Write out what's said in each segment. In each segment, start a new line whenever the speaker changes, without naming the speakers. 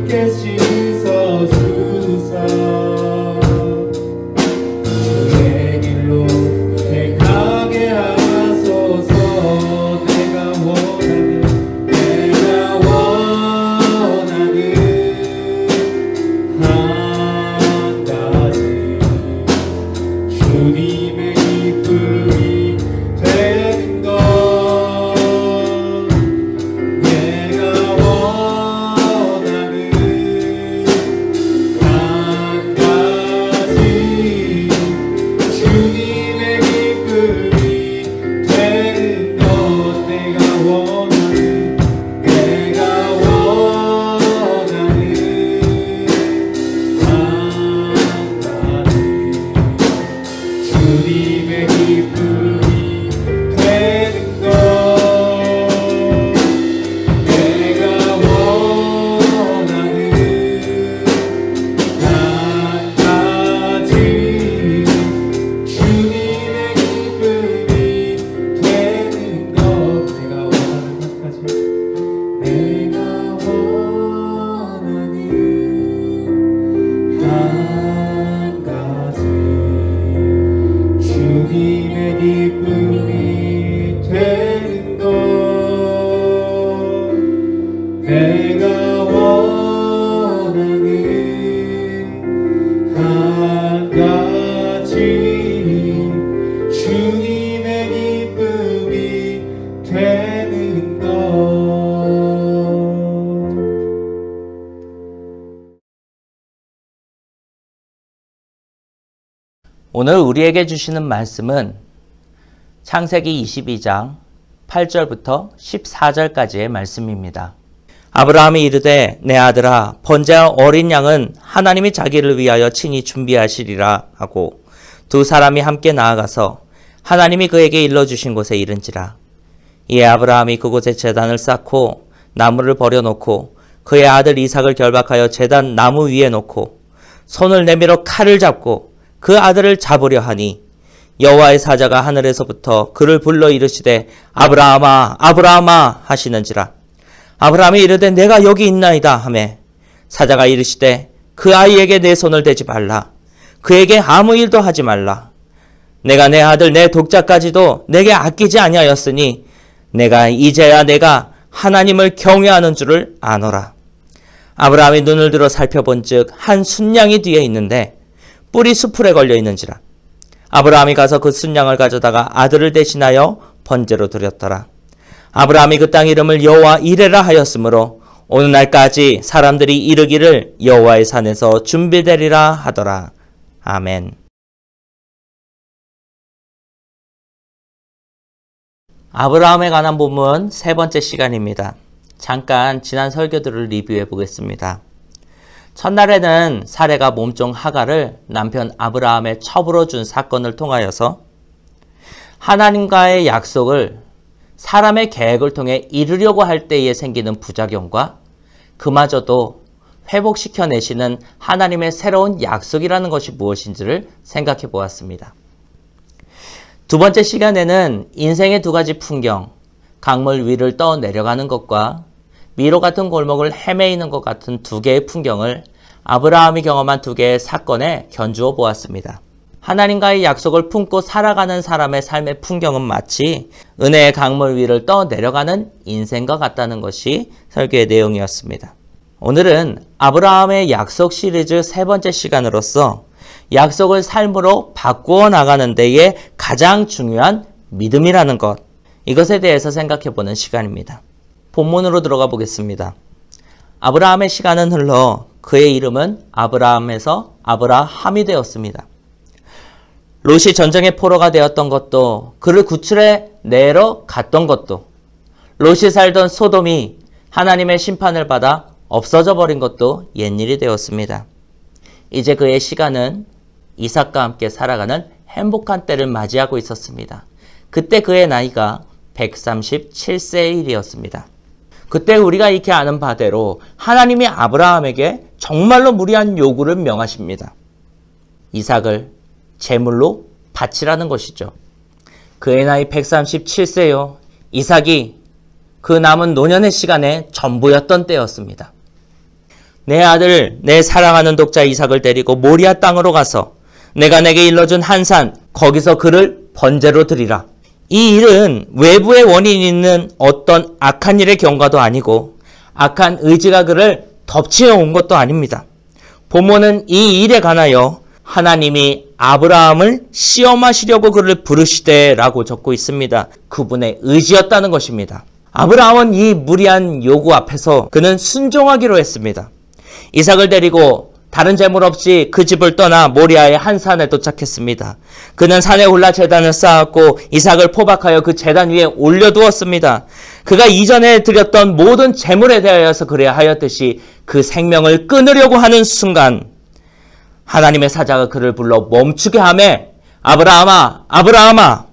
함께 씻어주사 주의 길로 행하게 하소서. 내가 원하는 한 가지 주님의 기쁨이 되는 것. 내가 원하는 한 가지 주님의 기쁨이 되는 것. 내가 원하는 주님의 기쁨이 되는 것. 내가 원하는 한 가지 주님의 기쁨이 되는 것. 내가 원하는 한 가지 내가 원하는 한 가지 주님의 기쁨이 되는 것. 내가 원하는 한 가지 주님의 기쁨이 되는 것.
오늘 우리에게 주시는 말씀은 창세기 22장 8절부터 14절까지의 말씀입니다. 아브라함이 이르되 내 아들아 번제한 어린 양은 하나님이 자기를 위하여 친히 준비하시리라 하고 두 사람이 함께 나아가서 하나님이 그에게 일러주신 곳에 이른지라. 이에 아브라함이 그곳에 제단을 쌓고 나무를 버려놓고 그의 아들 이삭을 결박하여 제단 나무 위에 놓고 손을 내밀어 칼을 잡고 그 아들을 잡으려 하니 여호와의 사자가 하늘에서부터 그를 불러 이르시되 아브라함아 아브라함아 하시는지라. 아브라함이 이르되 내가 여기 있나이다 하매 사자가 이르시되 그 아이에게 내 손을 대지 말라. 그에게 아무 일도 하지 말라. 내가 내 아들 내 독자까지도 내게 아끼지 아니하였으니 내가 이제야 내가 하나님을 경외하는 줄을 아노라. 아브라함이 눈을 들어 살펴본즉 한 순양이 뒤에 있는데 뿔이 수풀에 걸려 있는지라. 아브라함이 가서 그 순양을 가져다가 아들을 대신하여 번제로 드렸더라. 아브라함이 그 땅 이름을 여호와 이레라 하였으므로 오늘날까지 사람들이 이르기를 여호와의 산에서 준비되리라 하더라. 아멘. 아브라함에 관한 본문 세 번째 시간입니다. 잠깐 지난 설교들을 리뷰해 보겠습니다. 첫날에는 사레가 몸종 하가를 남편 아브라함의 첩으로 준 사건을 통하여서 하나님과의 약속을 사람의 계획을 통해 이루려고 할 때에 생기는 부작용과 그마저도 회복시켜내시는 하나님의 새로운 약속이라는 것이 무엇인지를 생각해 보았습니다. 두 번째 시간에는 인생의 두 가지 풍경, 강물 위를 떠 내려가는 것과 미로 같은 골목을 헤매이는 것 같은 두 개의 풍경을 아브라함이 경험한 두 개의 사건에 견주어 보았습니다. 하나님과의 약속을 품고 살아가는 사람의 삶의 풍경은 마치 은혜의 강물 위를 떠 내려가는 인생과 같다는 것이 설교의 내용이었습니다. 오늘은 아브라함의 약속 시리즈 세 번째 시간으로서 약속을 삶으로 바꾸어 나가는 데에 가장 중요한 믿음이라는 것, 이것에 대해서 생각해 보는 시간입니다. 본문으로 들어가 보겠습니다. 아브라함의 시간은 흘러 그의 이름은 아브라함에서 아브라함이 되었습니다. 롯이 전쟁의 포로가 되었던 것도, 그를 구출해 내러 갔던 것도, 롯이 살던 소돔이 하나님의 심판을 받아 없어져 버린 것도 옛일이 되었습니다. 이제 그의 시간은 이삭과 함께 살아가는 행복한 때를 맞이하고 있었습니다. 그때 그의 나이가 137세의 일이었습니다. 그때 우리가 익히 아는 바대로 하나님이 아브라함에게 정말로 무리한 요구를 명하십니다. 이삭을 제물로 바치라는 것이죠. 그의 나이 137세요. 이삭이 그 남은 노년의 시간에 전부였던 때였습니다. 내 아들, 내 사랑하는 독자 이삭을 데리고 모리아 땅으로 가서 내가 내게 일러준 한 산, 거기서 그를 번제로 드리라. 이 일은 외부의 원인이 있는 어떤 악한 일의 경과도 아니고 악한 의지가 그를 덮치어 온 것도 아닙니다. 본문은 이 일에 관하여 하나님이 아브라함을 시험하시려고 그를 부르시되 라고 적고 있습니다. 그분의 의지였다는 것입니다. 아브라함은 이 무리한 요구 앞에서 그는 순종하기로 했습니다. 이삭을 데리고 다른 재물 없이 그 집을 떠나 모리아의 한 산에 도착했습니다. 그는 산에 올라 제단을 쌓았고 이삭을 포박하여 그 제단 위에 올려두었습니다. 그가 이전에 드렸던 모든 재물에 대하여서 그래야 하였듯이 그 생명을 끊으려고 하는 순간 하나님의 사자가 그를 불러 멈추게 하매 아브라함아, 아브라함아,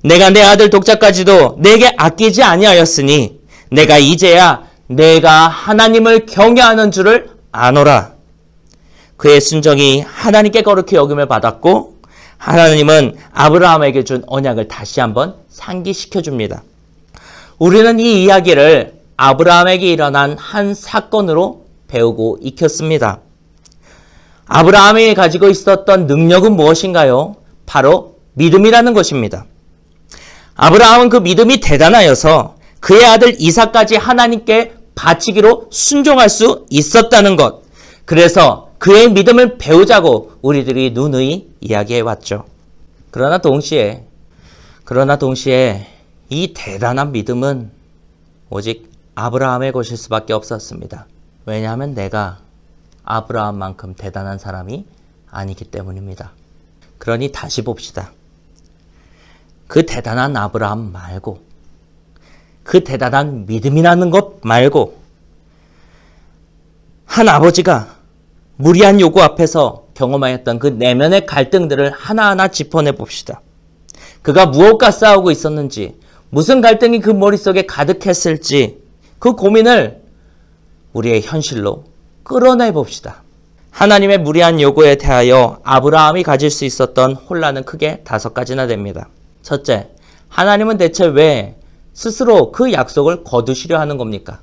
내가 내 아들 독자까지도 내게 아끼지 아니하였으니 내가 이제야 내가 하나님을 경외하는 줄을 아노라. 그의 순종이 하나님께 거룩히 여김을 받았고 하나님은 아브라함에게 준 언약을 다시 한번 상기시켜 줍니다. 우리는 이 이야기를 아브라함에게 일어난 한 사건으로 배우고 익혔습니다. 아브라함이 가지고 있었던 능력은 무엇인가요? 바로 믿음이라는 것입니다. 아브라함은 그 믿음이 대단하여서 그의 아들 이삭까지 하나님께 바치기로 순종할 수 있었다는 것. 그래서 그의 믿음을 배우자고 우리들이 누누이 이야기해왔죠. 그러나 동시에 이 대단한 믿음은 오직 아브라함의 것일 수밖에 없었습니다. 왜냐하면 내가 아브라함만큼 대단한 사람이 아니기 때문입니다. 그러니 다시 봅시다. 그 대단한 아브라함 말고, 그 대단한 믿음이라는 것 말고, 한 아버지가 무리한 요구 앞에서 경험하였던 그 내면의 갈등들을 하나하나 짚어내 봅시다. 그가 무엇과 싸우고 있었는지, 무슨 갈등이 그 머릿속에 가득했을지 그 고민을 우리의 현실로 끌어내 봅시다. 하나님의 무리한 요구에 대하여 아브라함이 가질 수 있었던 혼란은 크게 5가지나 됩니다. 첫째, 하나님은 대체 왜 스스로 그 약속을 거두시려 하는 겁니까?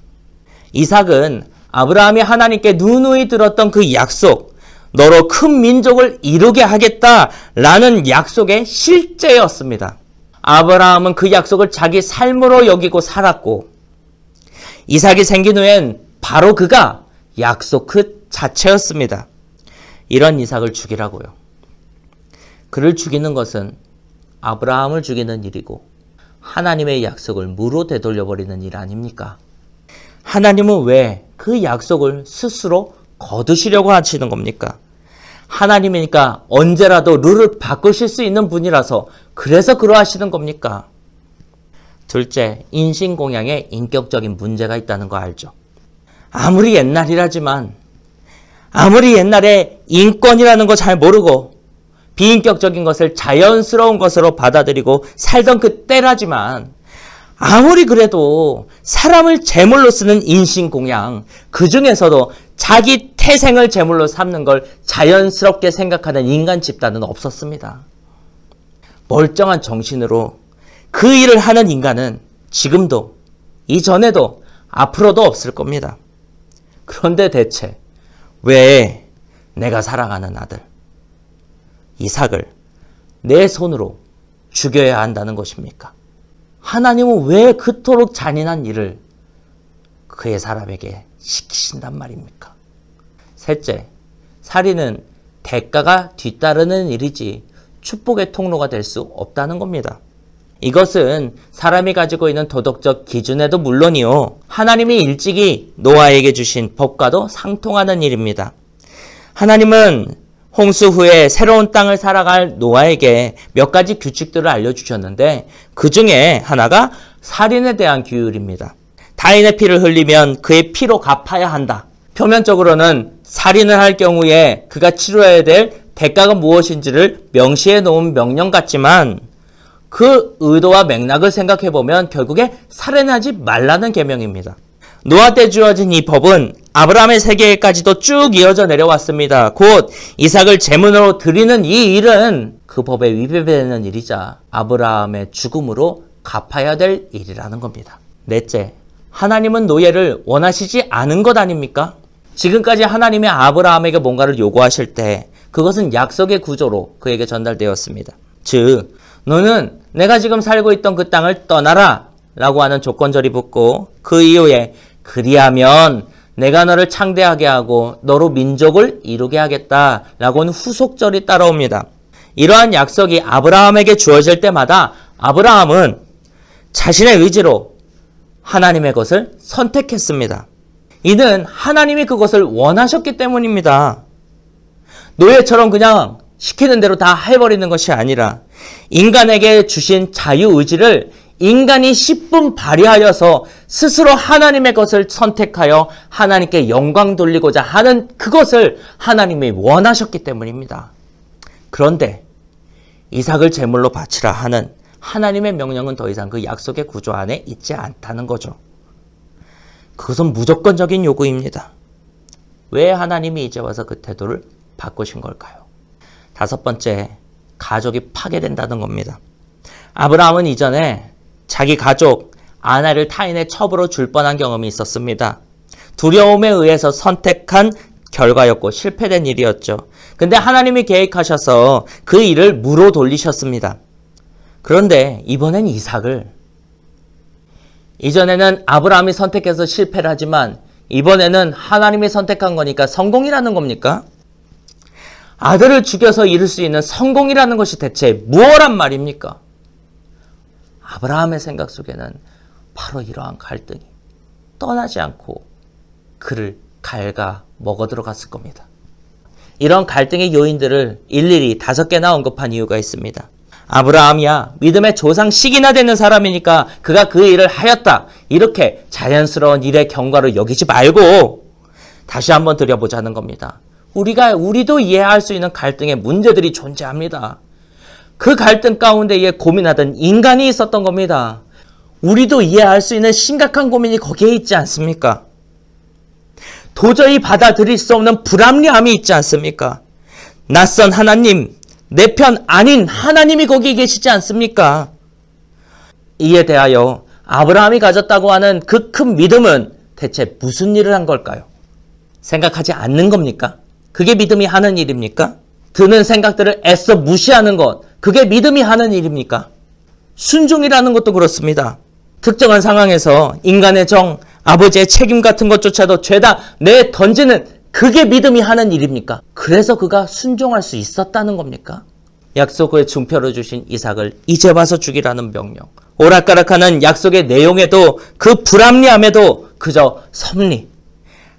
이삭은 아브라함이 하나님께 누누이 들었던 그 약속, 너로 큰 민족을 이루게 하겠다라는 약속의 실제였습니다. 아브라함은 그 약속을 자기 삶으로 여기고 살았고 이삭이 생긴 후엔 바로 그가 약속 그 자체였습니다. 이런 이삭을 죽이라고요. 그를 죽이는 것은 아브라함을 죽이는 일이고 하나님의 약속을 무로 되돌려버리는 일 아닙니까? 하나님은 왜 그 약속을 스스로 거두시려고 하시는 겁니까? 하나님이니까 언제라도 룰을 바꾸실 수 있는 분이라서 그래서 그러하시는 겁니까? 둘째, 인신공양에 인격적인 문제가 있다는 거 알죠? 아무리 옛날이라지만, 아무리 옛날에 인권이라는 거 잘 모르고 비인격적인 것을 자연스러운 것으로 받아들이고 살던 그 때라지만 아무리 그래도 사람을 제물로 쓰는 인신공양, 그 중에서도 자기 태생을 제물로 삼는 걸 자연스럽게 생각하는 인간 집단은 없었습니다. 멀쩡한 정신으로 그 일을 하는 인간은 지금도, 이전에도, 앞으로도 없을 겁니다. 그런데 대체 왜 내가 사랑하는 아들 이삭을 내 손으로 죽여야 한다는 것입니까? 하나님은 왜 그토록 잔인한 일을 그의 사람에게 시키신단 말입니까? 셋째, 살인은 대가가 뒤따르는 일이지 축복의 통로가 될 수 없다는 겁니다. 이것은 사람이 가지고 있는 도덕적 기준에도 물론이요, 하나님이 일찍이 노아에게 주신 법과도 상통하는 일입니다. 하나님은 홍수 후에 새로운 땅을 살아갈 노아에게 몇 가지 규칙들을 알려주셨는데 그 중에 하나가 살인에 대한 규율입니다. 타인의 피를 흘리면 그의 피로 갚아야 한다. 표면적으로는 살인을 할 경우에 그가 치러야 될 대가가 무엇인지를 명시해 놓은 명령 같지만 그 의도와 맥락을 생각해보면 결국에 살인하지 말라는 계명입니다. 노아 때 주어진 이 법은 아브라함의 세계까지도 쭉 이어져 내려왔습니다. 곧 이삭을 제물로 드리는 이 일은 그 법에 위배되는 일이자 아브라함의 죽음으로 갚아야 될 일이라는 겁니다. 넷째, 하나님은 노예를 원하시지 않은 것 아닙니까? 지금까지 하나님이 아브라함에게 뭔가를 요구하실 때 그것은 약속의 구조로 그에게 전달되었습니다. 즉, 너는 내가 지금 살고 있던 그 땅을 떠나라 라고 하는 조건절이 붙고 그 이후에 그리하면 내가 너를 창대하게 하고 너로 민족을 이루게 하겠다 라고는 후속절이 따라옵니다. 이러한 약속이 아브라함에게 주어질 때마다 아브라함은 자신의 의지로 하나님의 것을 선택했습니다. 이는 하나님이 그것을 원하셨기 때문입니다. 노예처럼 그냥 시키는 대로 다 해버리는 것이 아니라 인간에게 주신 자유의지를 인간이 10분 발휘하여서 스스로 하나님의 것을 선택하여 하나님께 영광 돌리고자 하는 그것을 하나님이 원하셨기 때문입니다. 그런데 이삭을 제물로 바치라 하는 하나님의 명령은 더 이상 그 약속의 구조 안에 있지 않다는 거죠. 그것은 무조건적인 요구입니다. 왜 하나님이 이제 와서 그 태도를 바꾸신 걸까요? 다섯 번째, 가족이 파괴된다는 겁니다. 아브라함은 이전에 자기 가족 아내를 타인의 첩으로 줄 뻔한 경험이 있었습니다. 두려움에 의해서 선택한 결과였고 실패된 일이었죠. 근데 하나님이 계획하셔서 그 일을 무로 돌리셨습니다. 그런데 이번엔 이전에는 아브라함이 선택해서 실패를 하지만 이번에는 하나님이 선택한 거니까 성공이라는 겁니까? 아들을 죽여서 이룰 수 있는 성공이라는 것이 대체 무엇란 말입니까? 아브라함의 생각 속에는 바로 이러한 갈등이 떠나지 않고 그를 갉아 먹어 들어갔을 겁니다. 이런 갈등의 요인들을 일일이 5개나 언급한 이유가 있습니다. 아브라함이야 믿음의 조상식이나 되는 사람이니까 그가 그 일을 하였다. 이렇게 자연스러운 일의 경과로 여기지 말고 다시 한번 들여보자는 겁니다. 우리도 이해할 수 있는 갈등의 문제들이 존재합니다. 그 갈등 가운데에 고민하던 인간이 있었던 겁니다. 우리도 이해할 수 있는 심각한 고민이 거기에 있지 않습니까? 도저히 받아들일 수 없는 불합리함이 있지 않습니까? 낯선 하나님, 내 편 아닌 하나님이 거기 계시지 않습니까? 이에 대하여 아브라함이 가졌다고 하는 그 큰 믿음은 대체 무슨 일을 한 걸까요? 생각하지 않는 겁니까? 그게 믿음이 하는 일입니까? 드는 생각들을 애써 무시하는 것, 그게 믿음이 하는 일입니까? 순종이라는 것도 그렇습니다. 특정한 상황에서 인간의 정, 아버지의 책임 같은 것조차도 죄다 내던지는 그게 믿음이 하는 일입니까? 그래서 그가 순종할 수 있었다는 겁니까? 약속의 증표로 주신 이삭을 이제 와서 죽이라는 명령. 오락가락하는 약속의 내용에도 그 불합리함에도 그저 섭리,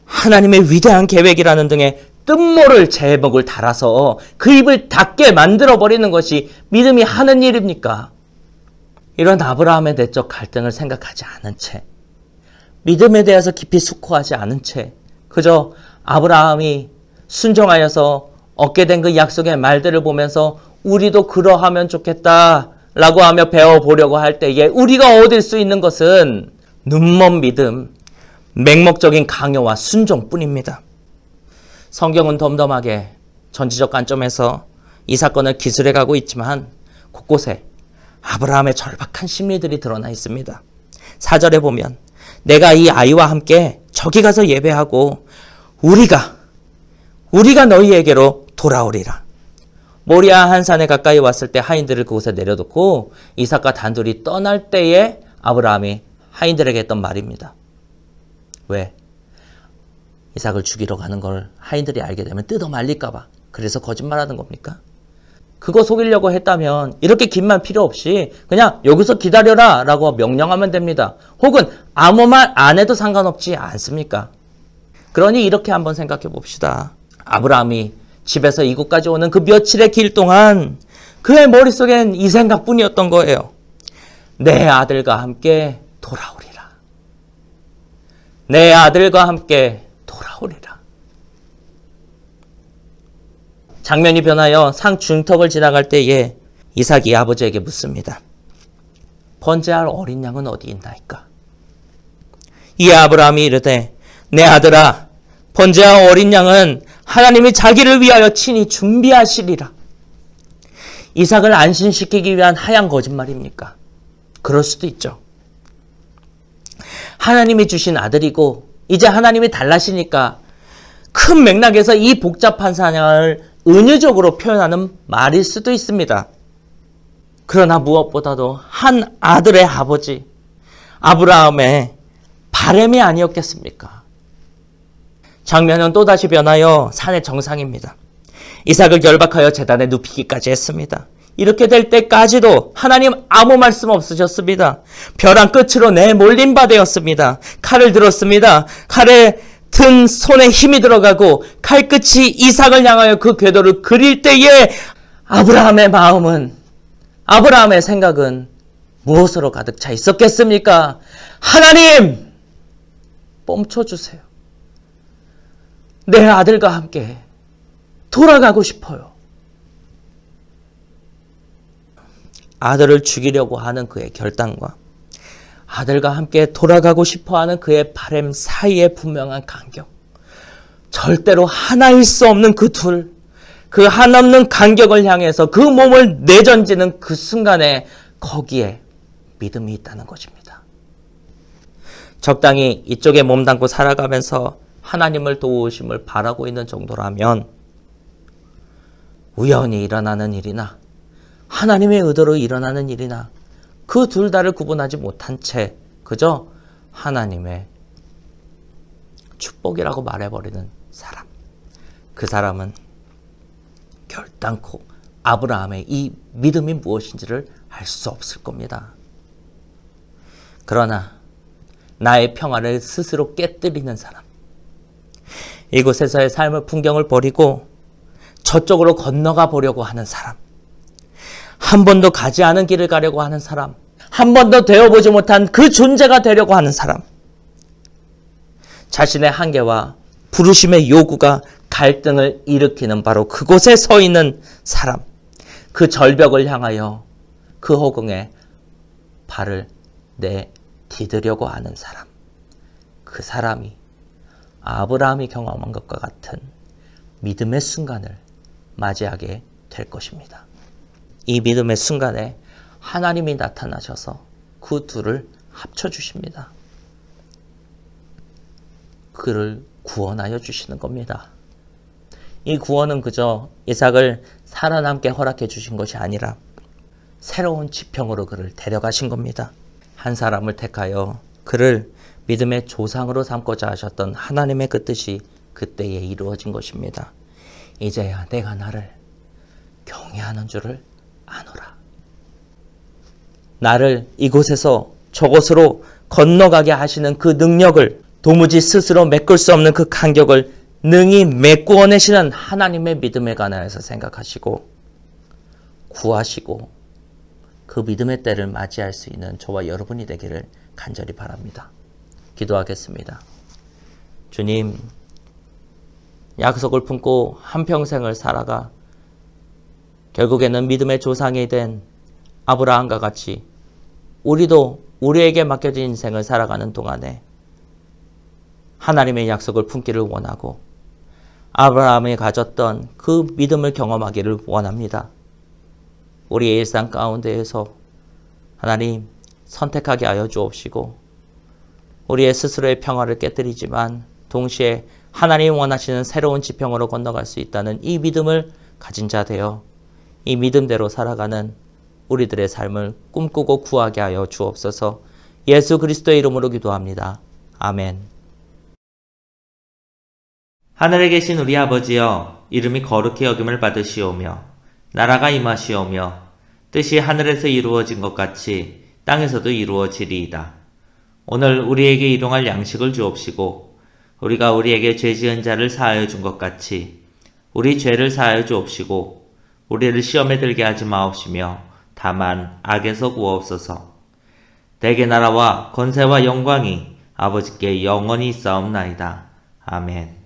하나님의 위대한 계획이라는 등의 뜻모를 제목을 달아서 그 입을 닫게 만들어버리는 것이 믿음이 하는 일입니까? 이런 아브라함의 내적 갈등을 생각하지 않은 채, 믿음에 대해서 깊이 숙고하지 않은 채 그저 아브라함이 순종하여서 얻게 된 그 약속의 말들을 보면서 우리도 그러하면 좋겠다 라고 하며 배워보려고 할 때에 우리가 얻을 수 있는 것은 눈먼 믿음, 맹목적인 강요와 순종뿐입니다. 성경은 덤덤하게 전지적 관점에서 이 사건을 기술해가고 있지만 곳곳에 아브라함의 절박한 심리들이 드러나 있습니다. 4절에 보면 내가 이 아이와 함께 저기 가서 예배하고 우리가 너희에게로 돌아오리라. 모리아 한산에 가까이 왔을 때 하인들을 그곳에 내려놓고 이삭과 단둘이 떠날 때에 아브라함이 하인들에게 했던 말입니다. 왜? 이삭을 죽이러 가는 걸 하인들이 알게 되면 뜯어 말릴까 봐. 그래서 거짓말하는 겁니까? 그거 속이려고 했다면 이렇게 긴 말 필요 없이 그냥 여기서 기다려라 라고 명령하면 됩니다. 혹은 아무 말 안 해도 상관없지 않습니까? 그러니 이렇게 한번 생각해 봅시다. 아브라함이 집에서 이곳까지 오는 그 며칠의 길 동안 그의 머릿속엔 이 생각뿐이었던 거예요. 내 아들과 함께 돌아오리라. 내 아들과 함께 돌아오리라. 장면이 변하여 상중턱을 지나갈 때에 이삭이 아버지에게 묻습니다. 번제할 어린 양은 어디 있나이까? 이에 아브라함이 이르되 내 아들아 번제할 어린 양은 하나님이 자기를 위하여 친히 준비하시리라. 이삭을 안심시키기 위한 하얀 거짓말입니까? 그럴 수도 있죠. 하나님이 주신 아들이고 이제 하나님이 달라시니까 큰 맥락에서 이 복잡한 사냥을 은유적으로 표현하는 말일 수도 있습니다. 그러나 무엇보다도 한 아들의 아버지 아브라함의 바람이 아니었겠습니까? 장면은 또다시 변하여 산의 정상입니다. 이삭을 결박하여 제단에 눕히기까지 했습니다. 이렇게 될 때까지도 하나님 아무 말씀 없으셨습니다. 벼랑 끝으로 내몰린 바 되었습니다. 칼을 들었습니다. 칼에 든 손에 힘이 들어가고 칼끝이 이삭을 향하여 그 궤도를 그릴 때에 아브라함의 마음은, 아브라함의 생각은 무엇으로 가득 차 있었겠습니까? 하나님! 멈춰주세요. 내 아들과 함께 돌아가고 싶어요. 아들을 죽이려고 하는 그의 결단과 아들과 함께 돌아가고 싶어하는 그의 바람 사이의 분명한 간격, 절대로 하나일 수 없는 그 둘, 그 한없는 간격을 향해서 그 몸을 내던지는 그 순간에 거기에 믿음이 있다는 것입니다. 적당히 이쪽에 몸담고 살아가면서 하나님을 도우심을 바라고 있는 정도라면 우연히 일어나는 일이나 하나님의 의도로 일어나는 일이나 그 둘 다를 구분하지 못한 채 그저 하나님의 축복이라고 말해버리는 사람, 그 사람은 결단코 아브라함의 이 믿음이 무엇인지를 알 수 없을 겁니다. 그러나 나의 평화를 스스로 깨뜨리는 사람, 이곳에서의 삶의 풍경을 버리고 저쪽으로 건너가 보려고 하는 사람, 한 번도 가지 않은 길을 가려고 하는 사람, 한 번도 되어보지 못한 그 존재가 되려고 하는 사람, 자신의 한계와 부르심의 요구가 갈등을 일으키는 바로 그곳에 서 있는 사람, 그 절벽을 향하여 그 허공에 발을 내디디려고 하는 사람, 그 사람이 아브라함이 경험한 것과 같은 믿음의 순간을 맞이하게 될 것입니다. 이 믿음의 순간에 하나님이 나타나셔서 그 둘을 합쳐주십니다. 그를 구원하여 주시는 겁니다. 이 구원은 그저 이삭을 살아남게 허락해 주신 것이 아니라 새로운 지평으로 그를 데려가신 겁니다. 한 사람을 택하여 그를 믿음의 조상으로 삼고자 하셨던 하나님의 그 뜻이 그때에 이루어진 것입니다. 이제야 내가 나를 경외하는 줄을 아노라. 나를 이곳에서 저곳으로 건너가게 하시는 그 능력을, 도무지 스스로 메꿀 수 없는 그 간격을 능히 메꾸어내시는 하나님의 믿음에 관하여서 생각하시고 구하시고 그 믿음의 때를 맞이할 수 있는 저와 여러분이 되기를 간절히 바랍니다. 기도하겠습니다. 주님, 약속을 품고 한평생을 살아가 결국에는 믿음의 조상이 된 아브라함과 같이 우리도 우리에게 맡겨진 인생을 살아가는 동안에 하나님의 약속을 품기를 원하고 아브라함이 가졌던 그 믿음을 경험하기를 원합니다. 우리의 일상 가운데에서 하나님 선택하게 하여 주옵시고 우리의 스스로의 평화를 깨뜨리지만 동시에 하나님이 원하시는 새로운 지평으로 건너갈 수 있다는 이 믿음을 가진 자 되어 이 믿음대로 살아가는 우리들의 삶을 꿈꾸고 구하게 하여 주옵소서. 예수 그리스도의 이름으로 기도합니다. 아멘. 하늘에 계신 우리 아버지여, 이름이 거룩히 여김을 받으시오며 나라가 임하시오며 뜻이 하늘에서 이루어진 것 같이 땅에서도 이루어지리이다. 오늘 우리에게 일용할 양식을 주옵시고 우리가 우리에게 죄 지은 자를 사하여 준 것 같이 우리 죄를 사하여 주옵시고 우리를 시험에 들게 하지 마옵시며 다만 악에서 구하옵소서. 대개 나라와 권세와 영광이 아버지께 영원히 있사옵나이다. 아멘.